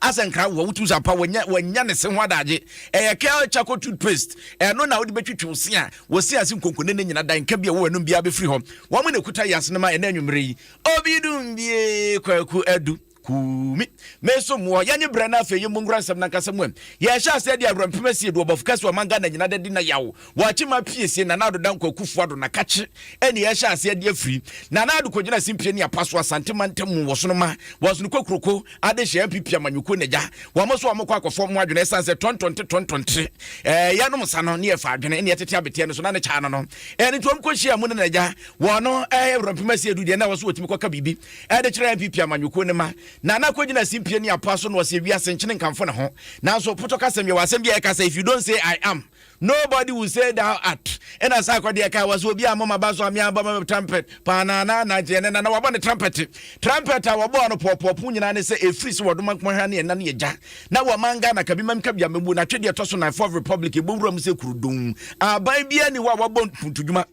asankra wo wutu sapa wanya ne se ho adaje kel chako toothpaste no na wo de betwetwe se a wo se ase nkonkone ne nyina dan ka bia wo anum bia be free home wo me ne kuta yase ne ma ena anwumre yi obidum bie kwaku adu kumi meso mo yanye brana afa ye mungura nsam na kasam wam ye sha ase de abrompema sie do obofka so manga na nyina de na yawo wachi ma piesie na nado dan kwakufu ado na kache eni ye sha ase de afiri na nado kogina simpie ni apaso asante mantem wo so no ma wo so no kokroko ade hye mpipia manyuko neja wo mo so wo kwa akofo mo adwene sanse tontonte ya no msano ne ye fa adwene eni etete abete no so na ne cha no eni tom ko hye amu ne neja wo no abrompema sie du de na wo so otimi koka bibi de kire mpipia manyuko ne ma na na kogina simpie ni apaso no wase wiase nchene nkamfo ne ho na so poto kasem ye wasem bia kasa if you don't say I am nobody will say thou art and as I kwade ka was obi amoma baso amia ba trumpet panana na jene na wabo ne trumpet wabo no popopu nyina ne se efiri se wodoma kmohwa ne na ne ja na wo manga na kabima mkabia mebu na twede to so na for republic ebowuram se kurudum abai bia ni wa wabo ntuduma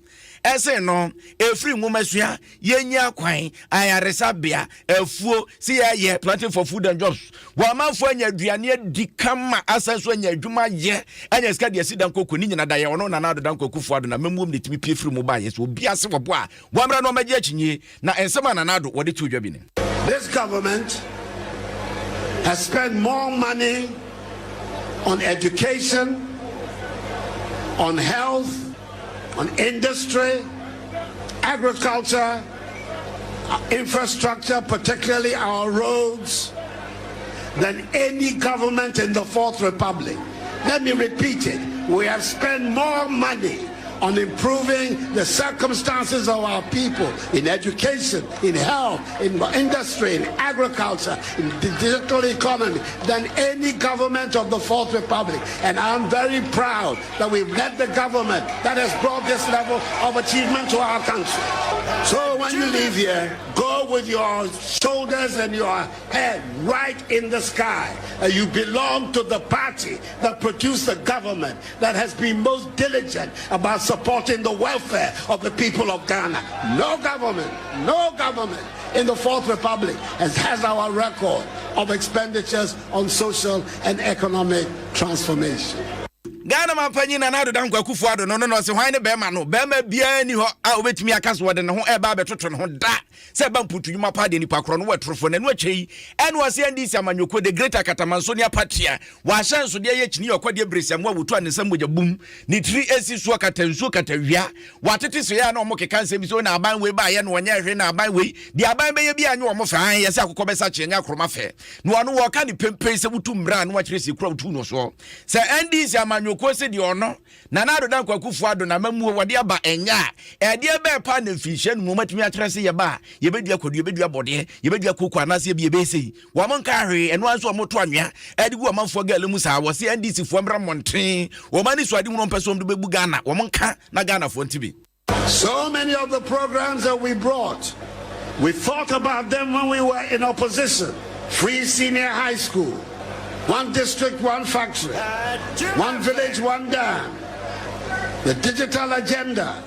ese no efiri nwomasua yenya kwan ayaresa bia efuo si ye planting for food and jobs wa manfo anya aduane adikama asanso anya adwuma ye anya ska de sidan koku ni nyina da ye ono na na do dan koku fu ado na memuom ne timi pie firi mu ba ye so obi ase wobo a wamra no magye akyinye na ensema na nado wode tu dwa bi ne. This government has spent more money on education, on health, on industry, agriculture, infrastructure, particularly our roads, than any government in the Fourth Republic. Let me repeat it. We have spent more money on improving the circumstances of our people in education, in health, in industry, in agriculture, in the digital economy than any government of the Fourth Republic. And I'm very proud that we've led the government that has brought this level of achievement to our country. So when you leave here, go with your shoulders and your head right in the sky. You belong to the party that produced the government that has been most diligent about supporting the welfare of the people of Ghana. No government in the Fourth Republic has our record of expenditures on social and economic transformation. Ghana mapanyi na nado dan kwakufu ado no se hwan ne bema no bema bia ni ho a obetimi akaso wode ne ho eba betoto ne ho da se ba mputu nyuma pa de ni pakro no wetrofo na no achei ene wase andisi amanyoko the greater katamansonia patia wa shanso de ye chini yokwade bresiamu awotu anesam moja bum ni tri esi so katansuo katawia watete so ya na omo keka nsem so na aban we ba ye no wonya hwe na aban we di aban be ye bia anye omo fa ye se akokọ besa che nya kroma fe no ano wo ka ni pempe se wutu mra no wa kire se kura wutu no so se andisi amanyoko kwese di ono na nado dan kwakufu ado na mamu wade aba enya e de be pa na mfihye no matumi atrese ye ba ye bedua kodu ye bedua bode ye bedua koko anase ye be sei wo mon ka hwe eno anso wo moto anwea e de gu wo manfo ga lemu sa wo se ndc fo mbra monten wo mani so ade mu no peso mdo bebu Ghana wo mon ka na Ghana fo ntibi. So many of the programs that we brought, we thought about them when we were in opposition. Free senior high school, one district, one factory, one village, one dam, the digital agenda,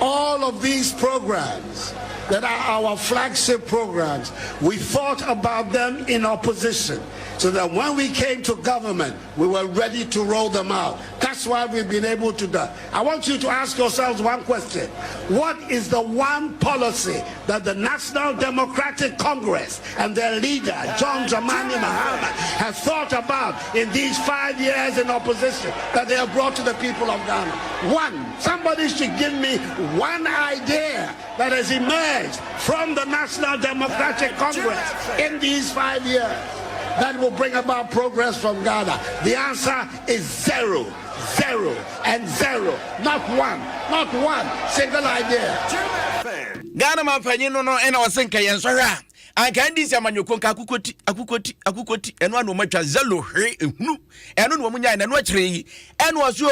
all of these programs that are our flagship programs, we thought about them in opposition so that when we came to government, we were ready to roll them out. That's why we've been able to do. I want you to ask yourselves one question. What is the one policy that the National Democratic Congress and their leader, John Dramani Mahama, have thought about in these 5 years in opposition that they have brought to the people of Ghana? One. Somebody should give me one idea that has emerged from the National Democratic Congress in these 5 years that will bring about progress from Ghana. The answer is zero, and zero. Not one single idea. Ghana mapanyi no ena wasenka yensohwa anka ndisi amanyoko nka akukoti eno anu matwa zelo hwe ehunu eno no munya eno akire yi eno waso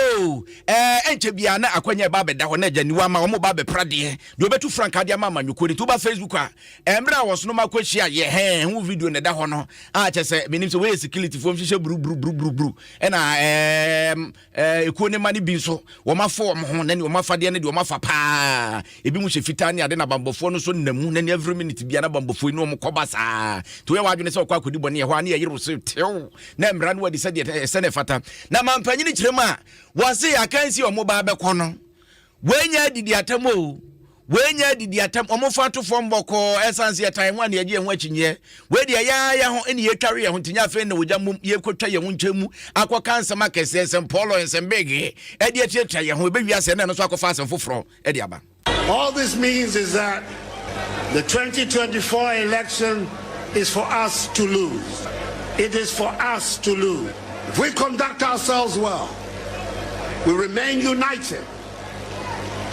enche bia na akwanya ba beda ho na janiwa ma wo ba be prade de obetu frank ade ama amanyoko ni to ba Facebook a emra woso no makwahia ye hu video ne da ho no a chese menim se we security form hye bru ena ekuo ne mani bi so wo mafo wo ho na ni wo mafade ne de wo mafa pa ebi mu hye fitani ade na bambofo no so namu na ni every minute bia na bambofo no mo kobasa to we wadwene se okwa kodi bone ho ane yero so tew na mra no wadi se de se ne fata na mampanyini kirem a wose akansi omo ba be kono wenya didi atam o wenya didi atam omo fato fom boko essence ya time one ye ho akinye we de ya ho ene ye tware ye ho tinya fe ne wogya mum ye kotwa ye ho nchemu akoka nsema kese ensem polo ensem bege e de tietwa ye ho be wiase na no so akofa asem foforo e de aba. All this means is that the 2024 election is for us to lose. It is for us to lose. If we conduct ourselves well, we remain united,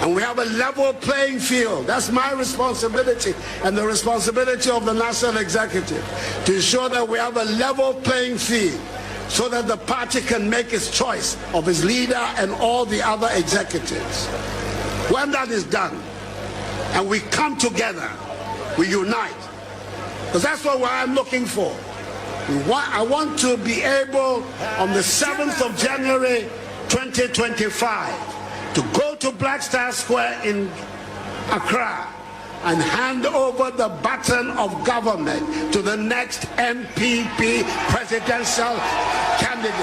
and we have a level playing field. That's my responsibility and the responsibility of the National Executive to ensure that we have a level playing field so that the party can make its choice of its leader and all the other executives. When that is done and we come together, we unite. Because that's what I'm looking for. I want to be able on the 7th of January 2025 to go to Black Star Square in Accra and hand over the baton of government to the next MPP presidential candidate.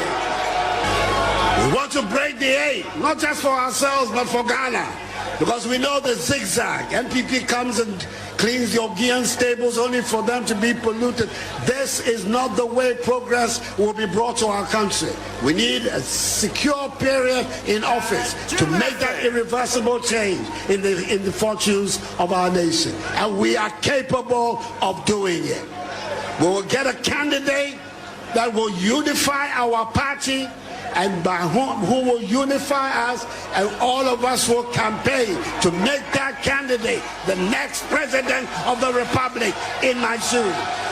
We want to break the 8, not just for ourselves, but for Ghana. Because we know the zigzag. MPP comes and cleans the Ogian stables only for them to be polluted. This is not the way progress will be brought to our country. We need a secure period in office to make that irreversible change in the fortunes of our nation. And we are capable of doing it. We will get a candidate that will unify our party, and by who will unify us, and all of us will campaign to make that candidate the next president of the republic in Nigeria.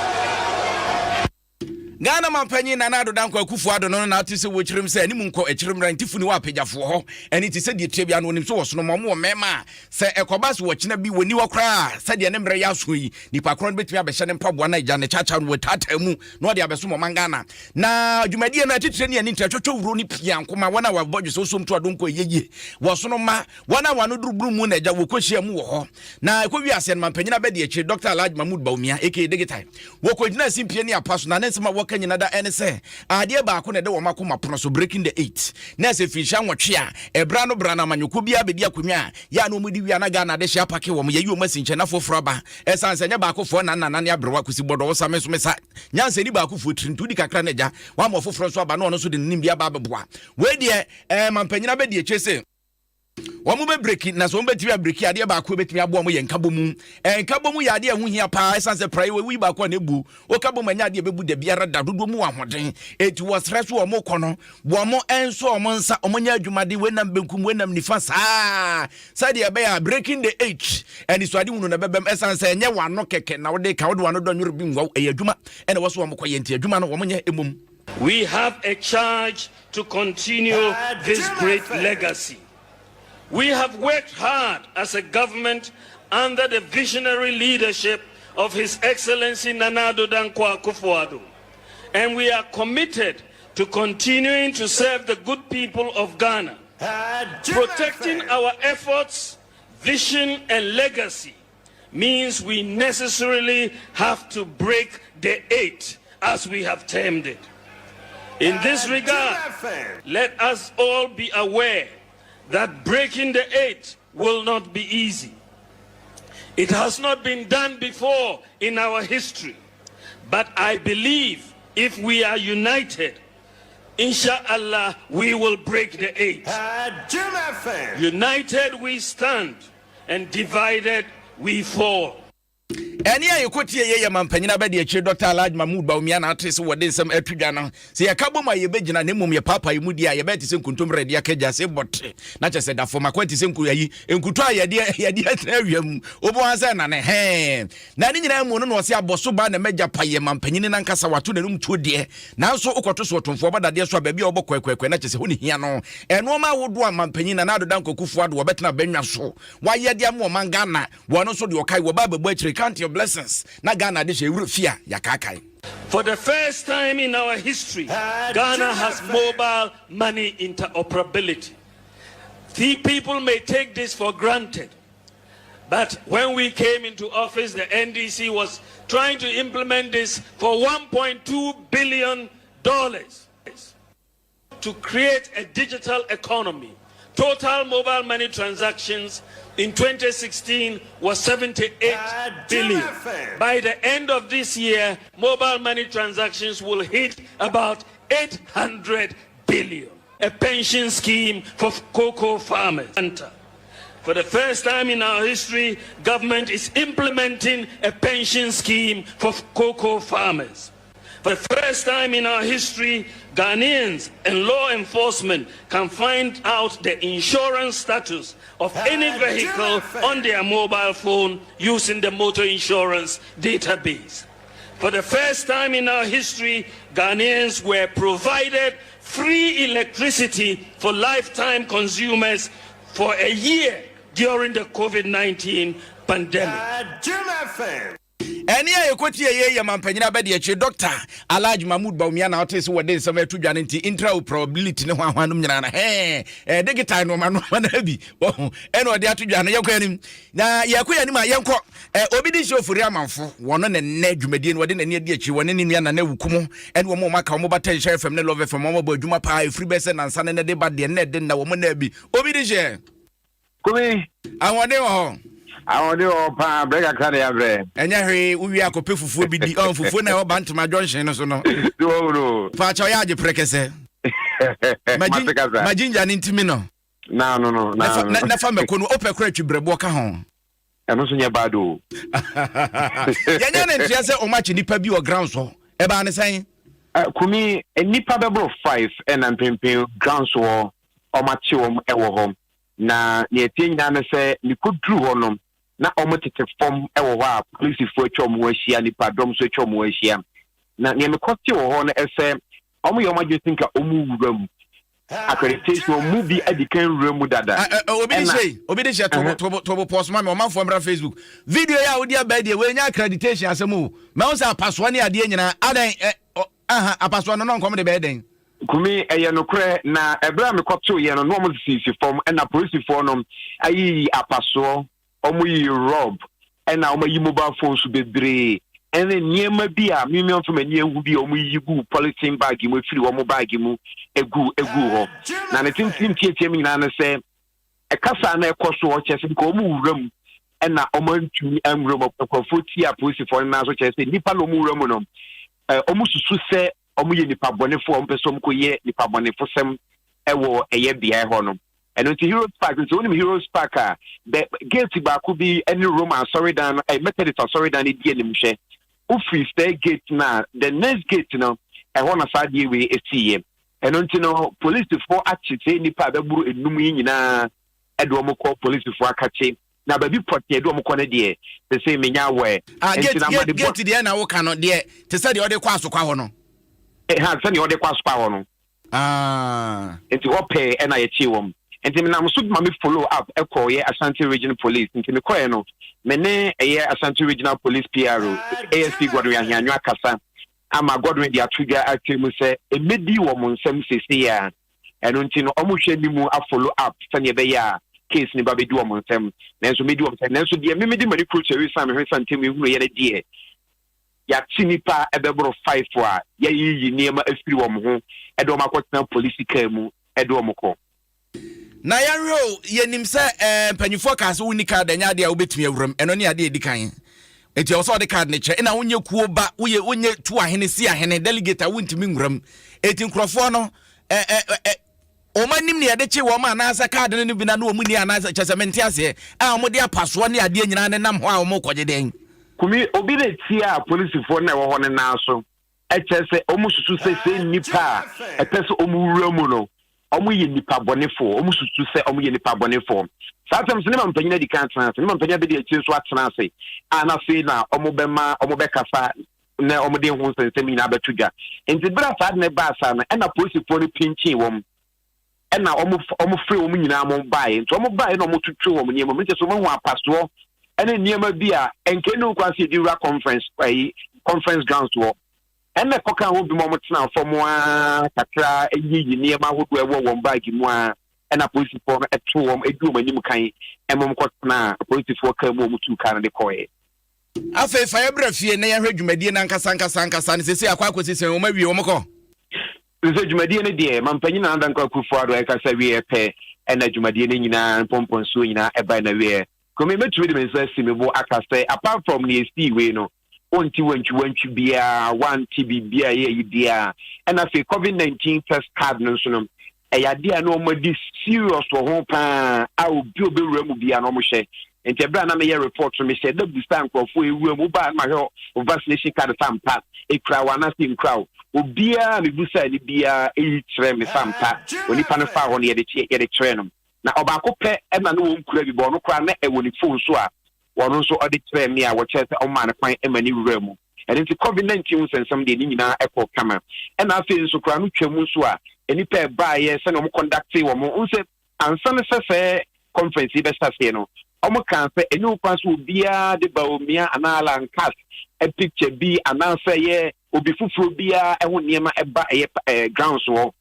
Ghana mampanyi na nado dan kwa kufu ado no na atise wo chirim se animu nko echirim ran tifuni wa pejafo ho eni ti se die trebia no nim so wosono mo mema se ekobas wo kina bi woni wakra se de ne mre ya so yi nipa kron betumi abehye ne mpaboa na ija ne chacha no tata mu no de abeso mo mangana na adwumadie na titire ne ani ntratwotwo wuro ni pia nkoma wona wa bodwe so so mto adonko yeye wosono ma wona wa no duruburu mu na ija wo kohia mu wo ho na ekowi ase mampanyi na be de echi Dr. Alhaji Mahmoud Baumia aka Digital wo kojina simpie ne apaso na nsema kanyina da ene se ade baako na de wo makoma pono so breaking the 8 na se fisha nwotwe a ebra no bra na manyoko bia bedi akonwa ya no mudi wia na Ghana de hia pake wo mo yayi o masinche na foforo ba esanse nya baako fo na ne abrewa kusi bodo wo same so mesa nyanse ni baako fo trintu di kakra na ja wa mo foforo so aba no so de nim bia ba beboa we de mampanyina be de chese wamu be breaki na so mbetimi breaki ade ba ko betimi abo mo ye nkabomu nkabomu ya ade hu hia pa esanse prai we ba ko na bu o kabomu anya ade bebu de biara da dodo mu ahoden eti wo stress wo mo kono wo mo enso o mo nsa o mo nya adwumade we nam benkum we nam nifa sa de be ya breaking the 8 and so ade hunu na bebem esanse enye wano keke na wo de ka wo de wano do nwuru bi ngwa adwuma ene wo so wo mo ko ye nti adwuma no wo mo nya emum. We have a charge to continue this great legacy. We have worked hard as a government under the visionary leadership of His Excellency Nana Addo Dankwa Akufo-Addo, and we are committed to continuing to serve the good people of Ghana. Protecting our efforts, vision, and legacy means we necessarily have to break the 8, as we have termed it. In this regard, let us all be aware that breaking the 8 will not be easy. It has not been done before in our history, but I believe if we are united, inshallah, we will break the 8. United we stand, and divided we fall. Eni ayi kotie ye mampanyina be de echi Dr. Alhaji Mahmoud Baumia na atese wode nsem atudwa no se yakabo ma ye begina na mum ye papa ye mudi a ye be tese nkuntom rede akaja se botte na chese da fo makwati se nku yayi enkuto a ye de awiam obo ansa na ne he na ni nyina mu no no se aboso ba na meja paye mampanyini na nkasa wato na num tuo de nanso okoto so otomfo badade so abia obo kwekwe na chese ho ni hia no eno ma wodo a mampanyina na Addo Dankwa Akufo-Addo obetena banwa so wa ye de am mangana wono so de okai wo ba bebo achire count your blessings na Ghana de Eurofia yakakai. For the first time in our history, Ghana has mobile money interoperability. The people may take this for granted, But when we came into office, the NDC was trying to implement this for $1.2 billion to create a digital economy. Total mobile money transactions in 2016 was 78 billion. By the end of this year, mobile money transactions will hit about 800 billion. A pension scheme for cocoa farmers. For the first time in our history, government is implementing a pension scheme for cocoa farmers. For the first time in our history, Ghanaians and law enforcement can find out the insurance status of any vehicle on their mobile phone using the motor insurance database. For the first time in our history, Ghanaians were provided free electricity for lifetime consumers for a year during the COVID-19 pandemic. Any equity ye mampanyina bedi eche Dr. Alhaji Mahmood Bawumia na ote so wode nsem atudwane nti intra probability ne hwanhwanum nyina na digital no ma na bi ene ode atudwane yakwanim na yakoya ni ma yenko obi di shofuri amanfo wono ne nne dwumadie no wode na ne adi echi wone ne nua na wukumu ene wo mo maka mo bata share FM ne love FM mo ba adwuma pa free bese na nsa ne de ba de ne de na wo mo na bi obi di share kumi awode ho awode o pa brega kare ya bre enya hwe uwi akope fufuo bi di fufuo na oba ntoma junction no so no no fa cha ya je prekese majinja ni ntimi no na fa meko no opekra twibrebo ka ho eno so nya bado yanya na ntia se o match nipa bi o ground so e ba ne san kumi nipa bebro 5 and mpempen ground so o match wo e wo ho na ne etinya na se ni kodru ho no na omotete form e wo ha police fu atwa mo ahia nipa dom so atwa mo ahia na ne me kote wo ho na ese omo yo maje tinka omu wuram accreditation mu bi adikan wuram dada obi de share to post ma me o man for mra Facebook video ya odi abade we nya accreditation asemu me won sa paso ne ade nyina adan apaso no nkom de be den kumi eye no kre na ebra me kote ye no no mo sisi form na police for no ayi apaso omuyi rob ena omuyi mobile phones bebre ene niema bia mimion from eni ehu bia omuyi gu polythene bag mu firi wo mo bag mu egu ho na ne tintim tietie mi na se e kasa na ekoso o chese ko omu wuram ena omantumi amram okofo ti a police for na so chese nipa no mu wuram no omu susu se omuyi nipa bonefo ompeso mkoye nipa bonefo sem ewo eye bia ho no and until Heroes Park, it's only Heroes Park. The gate back could be any Roman, sorry, than a method for sorry than it did. Ufri stay gate now, the next gate now, I want to side you with a CM. And until police before actually say Nipa Babu and Numi na Adom call police before catching. Now, baby, put the Adom corner there, the same in your way. Get to the end, I cannot dear to study all the quasso quahono. It has any other quasso quahono. It's what pay and I achieve them. And then I'm so mami follow up echo ye Ashanti Regional Police into me koye no mene ye Ashanti Regional Police PRO ASP Godwin Ahianwa kasa ama Godwin dia trigger actually say e medi wo mo nsem sese ya eno nti no omo hwe ni mu a follow up sane be ya case ni ba be di wo mo nsem nanso medi wo nsem nanso dia me medi mari culture wi sam hwe santem ehunu ye na die ya tinipa ebebro 5 wa ya yi niema afiri wo mo ho edo makotena police car mu edo mo ko na yanro yenim se panyifo ka so unika da nya de a obetumi awuram eno ne ade edikan enti o so de card ne che na wonye kuo ba wonye tu ahene si ahene delegate a wontumi nwuram enti nkrofo no o manim ne ade che wo ma na asa card ne bi na no omuni anasa chesementi ase a mo de apaso ne ade nyina ne nam ho a mo koje den kumi obi de tia police for na wo ho ne na so e che se omususu se nipa e pese omuwuramu no omu ye nipa bonefo omu susu se omu ye nipa bonefo satam se ne mampanyina di kan trans ne mampanyina be di achi so atena se ana fe na omu be kasa na omu de hu nsensem ina betuga enti bra sa ne ba sa na na police for ni pinchi wom na omu free omu nyina mo bae enti omu bae na omu tutu wom niema me so mo hu apaso ene niema bia enke no kwase di ra conference grounds wo ene koka ho bi mo tena fo mo kakra eyi niema hodo ewo won bag mu a and a police for a 2 a doom and you can and Momcotna, a police for Kermo to Canada Coy. Afe fire fie na yɛhwɛ dwumadie na nkasa ne sese akwa akosisi o ma wie o mko sese dwumadie ne de mampanyi na andan kwa kufuado e kasa wie pe na dwumadie ne nyina pomponso nyina e ba na wie komi metumi de mensa simebo akasa apart from the ST we no onti wantwi bia wanti bibia ye yidia na fe COVID-19 first card no so no e yade a no madi serious ho pa a obi obewura mu bia no mo hye enti ebra na me ye report so me say the stand crofo ewura mu ba ma ho vaccination card sampa e kra wana sim crowd obia me busa ni bia e kyerɛ me sampa oni pa no fa ho ne ye de kyerɛ no na obako pɛ e na no won kura bi bo no kra na e woni phone so a wono so ɔde kyerɛ me a wo kyerɛ sɛ o ma ne kwan e ma ni wura mu enti COVID-19 sensam de ni nyina e kɔ kama e na afi so kra no twam so a eni pɛ ba ye sɛ no mo conduct wo mo unse ansa ne sɛ conference be start no omo kan fe enu kwan so bia de baomia anala nkas a picture bi anansa ye obi fufuro bia e ho niema e ba e ground so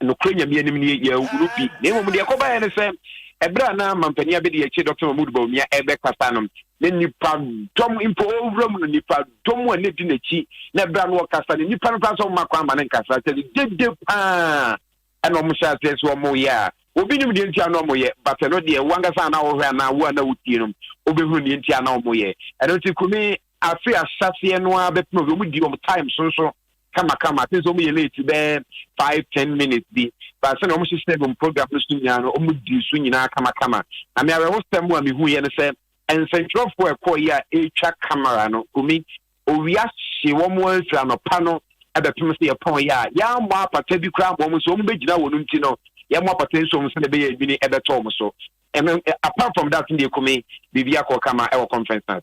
no krenya mi anim ne ye wurupi na emo de akoba ye ne se ebra na mampania be de ye Dr. Mahmoud Baomia e be kwasa no ne nipa dom impo ovrum no nipa dom ane di na chi na ebra no kasa ne nipa no kasa o makwa ma ne nkasa te de pa ana mo sha se so mo ya obi nim de ntia no moye but no de wanga sa na wo hwa na wo na wutie no obehu ne ntia na moye eno ti kumi afi asase no abepno wo di o time so kama tin so mo ye late be 5-10 minutes bi but say no mo system program no sunya no o mo di so nyina kama na me awe wo stem wa me hu ye ne se ensentropho ekoya e twa camera no kumi owi ahye wo mo afra no pa no abepno se ye pon ya mo apata bi kra mo so mo begina wo no nti no ya mo potential mo se be ye bi ni ebeto mo so apart from that in the come bibia ko kama e conference na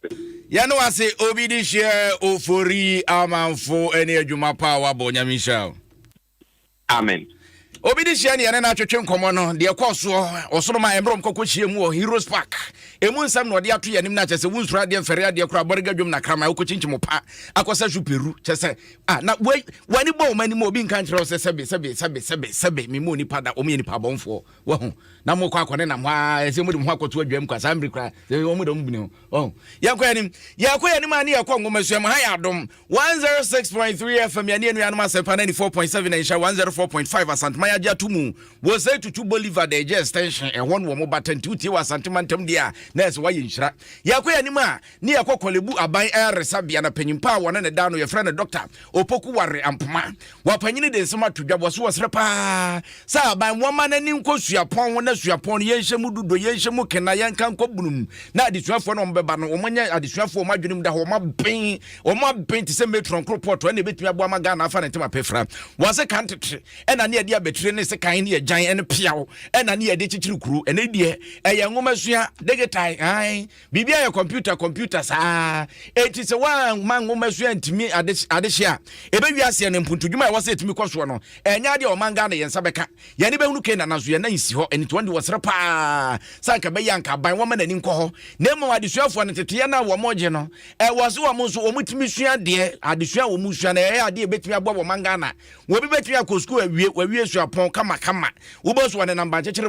ya no ase obi di share ofori amanfo ene adwuma pa wa bo nyamisha amen obi di share ne na atwetwe nkomo no de ekoso osoro ma embrom kokko hie mu o Heroes Park emu nsam no de ato yanim na chese wunsura de fere de kora borga dwom na krama okochinchimo pa akosa juperu chese na wani bo mani mo obi nkan kire se sebe mi mo ni pada o mi ni pa bonfo wo ho na mo kwa akone na mo ese mo de mo akoto adwam kwa sambi kra se o mo de mo bini o yakwa yanim ani yakwa ngomasu am ha ya Adom 106.3 FM ya ni enu anuma sepa 94.7 and 104.5 asant maya dia tumu wo say to Bolivar de extension e won wo mo batanti utie wa santimantam dia na ese waye nhyira yakwa yanim a ni yakwa kolebu aban resabia na panyimpa wona ne da no ye frɛ ne doctor opoku ware ampoma wa panyini de nsema todwabo so wosre pa sa aban woma na ni nkosuapon wona suapon ye nhemu dudo ye nhemu kena ye nkan kobunum na adisuafo no mbeba no omanya adisuafo o madwenim da ho mabin ti se metron report na betumi abo amaga na afa ne tema pefra wase kan tetre ena ne ade abetire ne se kan ne ye jan ene piawo ena ne ye de chichiri kuru ene die eye ngomasua digital ai bibia ye computer sa eti se wa man ngomasua ntimi adehia ebe wiase ne mpuntudwuma wase etimi kwaso no enya de o manga na ye nsa beka ye ne behunu ke na nazo ye na nsi ho eni to ndi wasre pa sanka be yanka ban wo ma na ni nkɔ ho na mo adesuafo ne tete na wo moje no wase wo mo so wo mutimi sua de adesua wo mu sua na ye ade betimi abo wo manga na wo bi betimi akosku awie suapon kama wo bo so ne namba nkyekere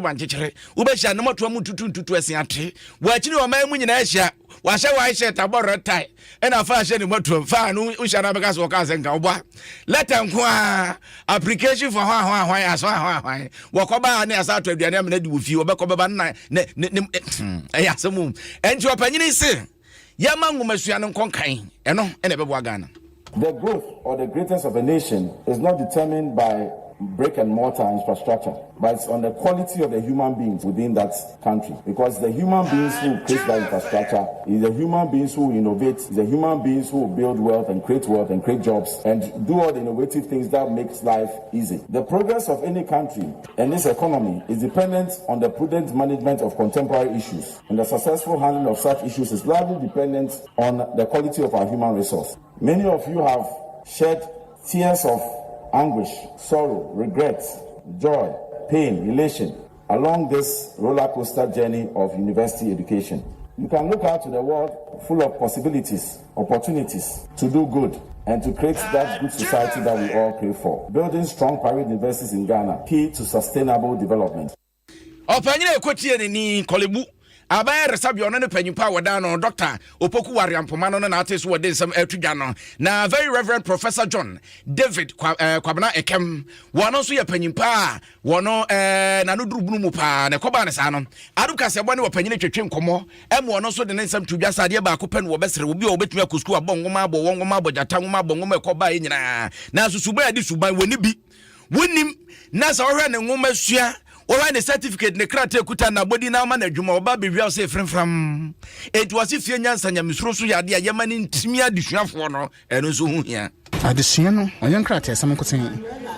wo be hia ne moto mu tutu asen ate wo akiri wo man mu nyina hia wa hye wa hye taboro tai ena fa hye ne moto fa no wo hia na beka so ka asen ka wo ba letter nko a application for hwan aso hwan wo ko ba ne asa to aduane am na di wo fi wo be ko ba na ne ya asemu enti opanyini se yama ngomasua no nkonkan eno ene bebo agana. The growth or the greatness of a nation is not determined by brick and mortar infrastructure, but it's on the quality of the human beings within that country. Because the human beings who create that infrastructure, is the human beings who innovate, is the human beings who build wealth and create jobs and do all the innovative things that makes life easy. The progress of any country and its economy is dependent on the prudent management of contemporary issues, and the successful handling of such issues is largely dependent on the quality of our human resource. Many of you have shed tears of anguish, sorrow, regret, joy, pain, elation along this roller coaster journey of university education. You can look out to the world full of possibilities, opportunities to do good and to create that good society that we all crave for. Building strong private universities in Ghana, key to sustainable development. opanyine ekotie ni kolebu abaya resabio no ne panyimpa wada no doctor opoku wariampoma no na ate so wode nsam atudwa no na very reverend professor John David kwabena ekem wono so ye panyimpa wono na no durubunu mu pa ne koba ne sa no aduka se bone wopanyine twetwe nkomo wono so de ne nsam tudwa sade ba ko pen wo besere obi obetumi akosku abongoma abo wongoma abojata ngoma abongoma ekoba nyina na susuba adi suban woni bi wonim na sa ohwe ne ngoma sua Ora the certificate ne krate kuta na body na ma na dwuma oba be wia say frem it was if ye nyansa nyamsuro so yade ya mani ntimi adesuafo no eno so hu hia adesua no oyen krate asam koten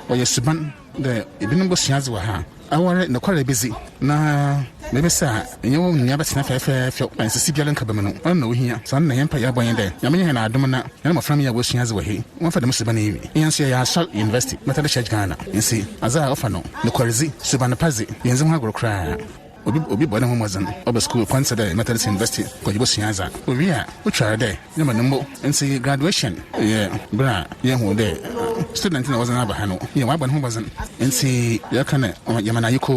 oye suban de ebinum bo suaze wa ha aware ne kwara bezi na maybe sa enyo nya betina fefe na sisi biala nka bemu no on na ohia so na yempa ya bonye de yamenye na adom na na mafram ya bo suaze wa he won fa de musuban ewi yanso ya shall university meta de church Ghana nsi aza ofa no ne kwarizi suban pazi yenze ho agro kra obi bɔ ne ho mazan oba school consider Methodist University ko jibo sianza obi a utwa de nyama nombo nsi graduation bra ye ho de student na wazana ba hano ye wa ba ne ho mazan nsi ya kana yama na yiko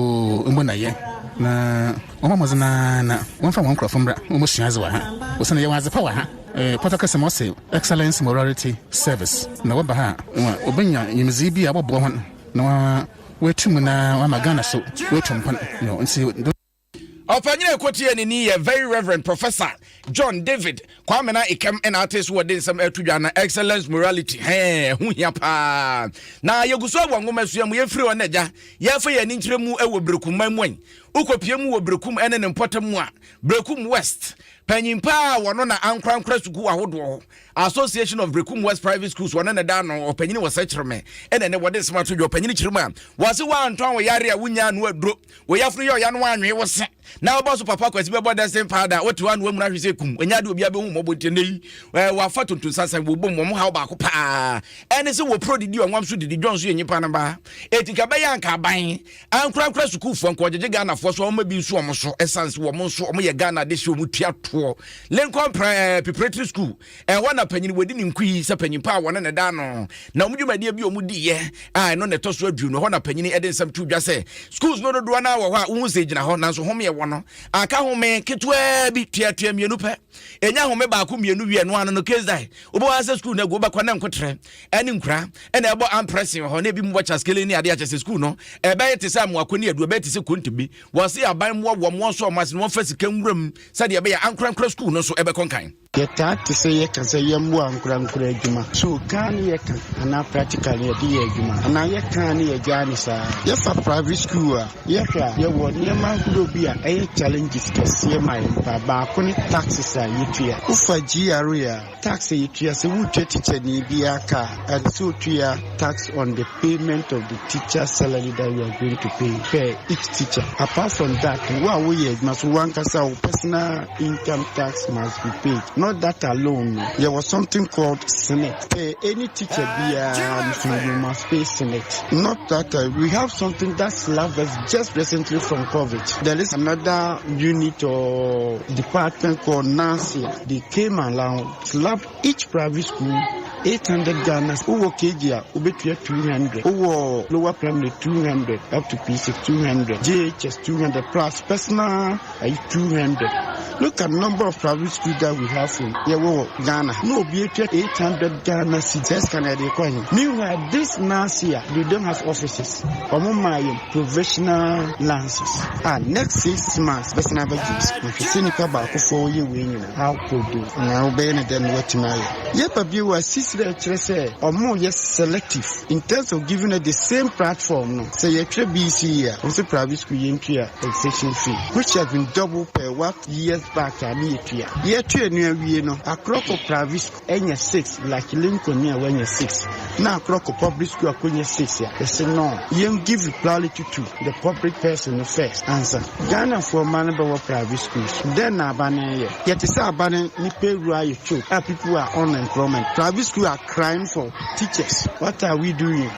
mbo na ye na oma mazana na won fa won krofo mbra mo sianza wa ha wosana ye waze pa wa ha Potaka Mose excellence morality service na waba ha obenya yimzi bi abobo hon na wetum na wa magana so wetum pan nsi opanyine ekotie ni ye very reverend professor John David kwamena ikem na ates wo de sam atudwa na excellence morality hu hia pa na yeguso abwangoma suam ye free onaja ye fa ye ni nkyeremu ewo brekum manwan ukopie mu wo brekum ene ne mpotam a brekum west panyimpa wono na ankrankra suku ahodo Association of Brekum West Private Schools wono na da no opanyine wo sechereme ene ne wode sma to opanyine kyerema wase wa anton wo yare a wunya no aduro wo yafunu ye ya no anwe wo se na oboso papa kwasi be boda sem pada wotu anu amuna hwese kum enya de obi abehu moboti nei wa fa tontun sansan wo bom mo ha ba ko pa ene se wo prodidi onwam so didi John so yenyipa na ba etika be yanka ban ankrankra suku fo nko jeje Ghana fo so ma bi so omo so essence wo mo so omo ye Ghana de se omu tuato Lincoln Preparatory School wana panyini wodi ni nkui se panyimpa wona ne da no na omdwumade bi omudi ye no ne to so adu no ho na panyini ede nsam tudwa se schools no do na wo ha wo se gina ho na so hom ye wono aka home ketwa bi tuatua mienu pe enya home ba ko mienu wie no ano no kezai obo wa se school na go ba kwa na nkotre eni nkura ena ebo ampressing ho na bi mu wacha skele ni ade acha school no ebe yete se amu akoni adu ebe yete se kontibi wo se aban mo wo mo so mas no fa sika nwuram sade ebe ya ankra school no so ebe konkan yeta te se ye kan se yemu ankra adwuma so kan ye kan ana practically ye di adwuma ana ye kan ye gani sa ye fa private school a ye hwa ye wo ne ma kudo bi a e challenges kese my ba ko ni taxes a yetua ufa GRA a tax yetua se wutua teacher ni bi aka and so tua tax on the payment of the teacher salary that you are going to pay per each teacher. Apart from that, what we must one kasa personal income tax must be paid. Not that alone. There was something called Senate. Any teacher you must pay Senate. Not that we have something that slapped us just recently from COVID. There is another unit or department called Nancy. They came along, slapped each private school 800 Ghana. Uwo KGA, ubetuya 200. Uwo lower primary 200 up to P6 200. JHS 200 plus personal 200. Look at number of private schools that we have in Ghana. No, be 800 Ghana citizens Canada. Meanwhile, this last year they don't have offices. Professional lances. Next 6 months, best never use. If you see Nikaba for you, how could do now? Then what tonight? Yep, you were or more yes selective in terms of giving it the same platform. No, say a BC also private school entry section fee, which has been double per what years back. Year 2 near a clock of private school and 6 like Lincoln near when you're 6. Now clock of public school when you're 6. They say no, you give priority to the public person first. Answer Ghana for manable private schools. Then Abane yet is Abane ni pay right too. People are unemployment. Private school are crying for teachers. What are we doing?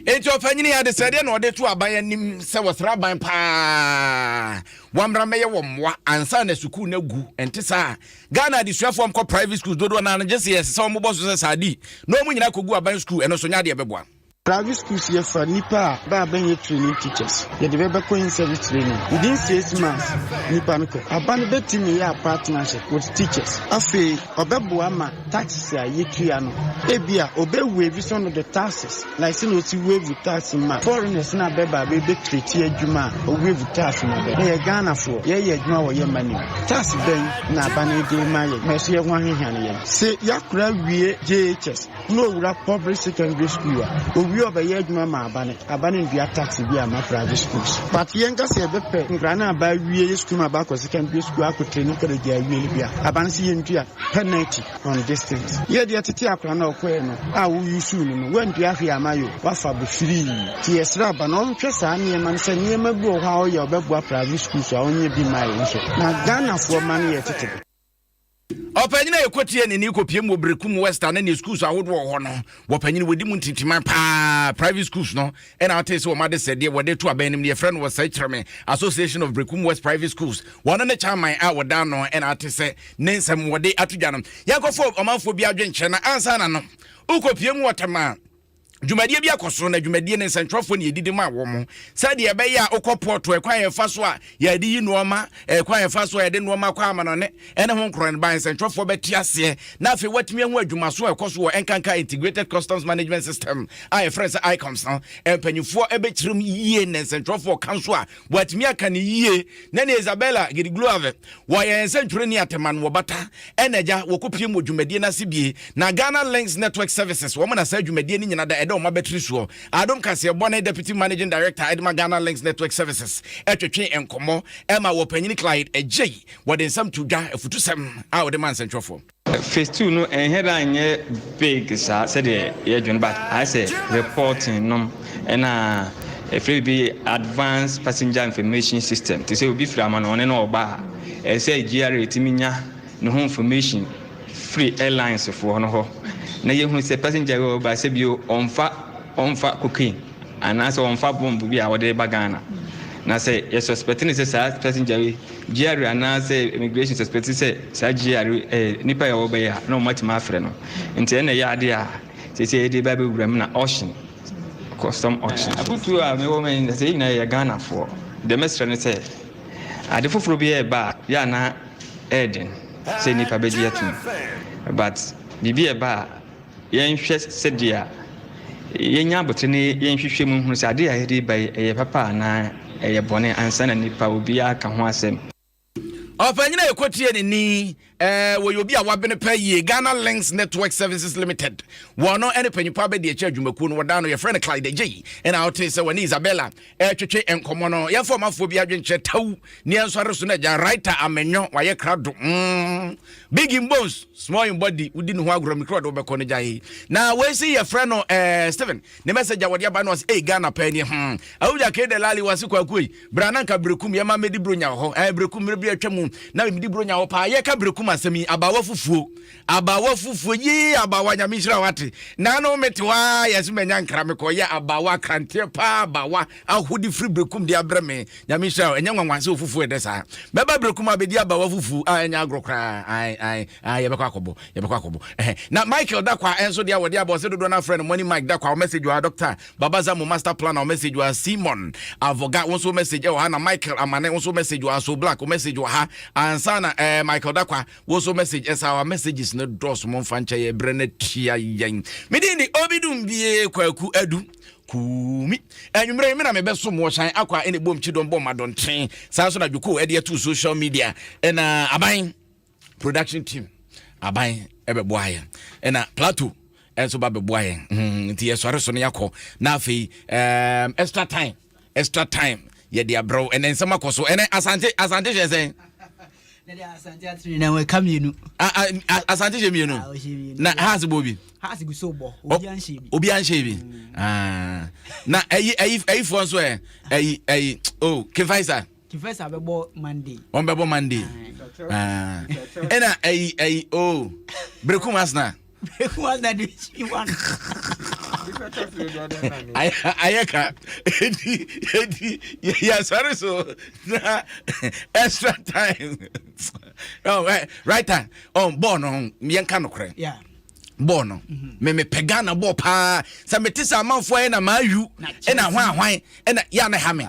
Enti ofanyini ya de sede na ode to aban nim se wosra ban pa wamra meye womwa ansa na suku na gu enti sa Ghana di suafo mko private schools dodo na na jese yes se omo boso se sadi no mu nyina kogu aban school eno so nya de beboa Private schools here for Nipa, Baben training teachers. You develop in service training. Within 6 months, Nipa Niko. Abandon betting me a partnership with teachers. Afe, Obebuama, taxes are Yetriano. Ebia, Obe wave is one of the taxes. Like Sinosi wave with tax in my foreigners na beba, baby treat here Juma, or wave with tax in my bed. They are Ghana for, yeah, no, your money. Tax ben, na Bani de Maya, Messia 1 hand. Say, Yakra, we JHS, no public secondary school. We over here, Mama Abani, the taxi via my private schools. But younger say, Grana by we school about secondary school, I could train you really be Abansi and penalty on distance. Yet the Titia Crano Queno, I will use soon when the Afia Mayo, Wafa be free. T.S. Rab and all Chesani and Mansan, you may go how your Bebwa private schools are only be my issue. Now, Ghana for money at it. Opanyina ekotie ne nikopiem wo Brekum Western ne schools awodo ho no wo panyina wodi mu ntintima pa private schools no and I tell you what mother said wo de to abanim ne friend was say Chairman Association of Brekum West Private Schools one ne chairman a wo da no and I tell say ne nsem wo de atudwanom yakofo omanfo bi adwenche na ansa na no ukopiem wotama Jumadie bi akoso na jumadie ne nsentwofo ne yedidi ma wo mo sade ebe ya okopoto ekwan yefa so a ya de yi nuoma ekwan yefa so ya de nuoma kwa amanone ene ho nkron ban nsentwofo beti ase na afi watimi ho adwuma so ekoso wo enkanka integrated customs management system a friends icons no empanyufo ebechirim yie ne nsentwofo kanso a watimi aka ne yie na ne Isabella Gidigluave wo ye nsentwure ni ateman wo bata eneja wo kopie mo jumadie na sibie na Ghana Links Network Services wo mo na sa jumadie ni nyina da Adom battery so Adom kase bone deputy managing director Edma Ghana Links Network Services etwetwe enkomo ema wo panyini Clyde ejei wode nsam tudwa efutusem a wode man sentrofo phase 2 no headline big said ye dwen but I say reporting no na free be advanced passenger information system to say obi frama no ne no oba say GRA timinya no information free airlines for no ho na ye hu se passenger go ba se bio onfa cocaine anase onfa bomb bi a wode ba Ghana na say ye suspecting say passenger GRA anase immigration suspecting say sa GRA nipa ya oba ya no matima afre no nti na ya ade a say dey ba be wuram na ocean custom auction abutu a me woman say na ya Ghana for the mestre ne say ade foforo bi e ba ya na Eden say nipa be dia tu but bibi e ba yen hwe sedia yen nya botene yen hwehwe mu hu se ade a yede ba e papa na e bone ansa na nipa obi aka ho asem Opanyina ekotie ne ni wo yobi a wabene pa ye Ghana Links Network Services Limited wono ene panyipa be de echa adwumaku no woda no ye friend Clyde J and I tell say when Isabella twetwe enkomo no ye form afo bi adwenche taw ne enso areso na ja writer amenyo waye krado big in bones small in body wudi no ho agro mikro do be ko ne jaye na we see ye friend no Steven ne message a wode aba no was Ghana pa ni awuja ke de lali wasi kwakoi brananka Brekum ye ma medi bronya ho Brekum mere bi atwam na medi bronya ho pa ye ka Brekum asemi abawa fufuo yi abawa nyamishira wate na no metwa yesumenya nkra me ko ye abawa krante pa abawa ahudi free Brekum dia breme nyamishira enya nwanwanse ofufuo ede sa beba Brekum abedi abawa fufu anya agrokra ai ye bekwa akobo na Michael dakwa enso dia wode aba se dodo na friend money Mike dakwa message wa doctor babaza mo master plan o message wa Simon avoga wonso message wa na Michael amane wonso message wa so black o message wa ha ansana Michael dakwa wonso message esa our messages no dos mo fancha ye brene tia yen medini obidum bie kwaku adu kumi enwumre me na me beso mo hyan akwa ene bom chidon bom adonten sa so na dwuko e de to social media na aban production team aban ebebo aye na plateau enso ba bebo aye nti yesore so ne yakọ na afei extra time ye de abro ene nsema koso ene asante jesen asante atri na we kamienu asante jemienu na has bobi has gusobo obi anshebi na ayi fo so Kefaisa bebo Monday on bebo Monday ena ayi Brekum asna di one ayeka edi ya sorry so extra time right time on born on yenka no kre yeah ball no me pegana ball pa sa metisa amanfo e na mayu e na hwan e na ya na ha me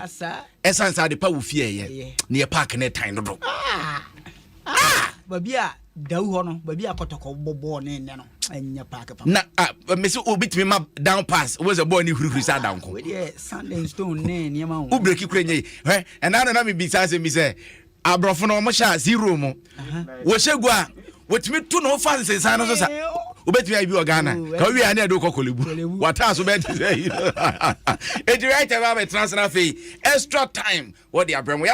esansa de pa wo fie ye ne ye park ne time dodo babi a dawu ho no babi a kotoko bobo ne no anya park pa na me se obitimi ma down pass was a boy ni hurihuri sa down ko we dey Sunday stone ne niam ho u break krenye na me bisa se mi se abrofo no mo sha zero mo wo shegu a wotimi tu no fa se san no so sa obetimi abi Ghana ka wi ani ado kokolebu wata so be say e right about transfer fee extra time what the abramo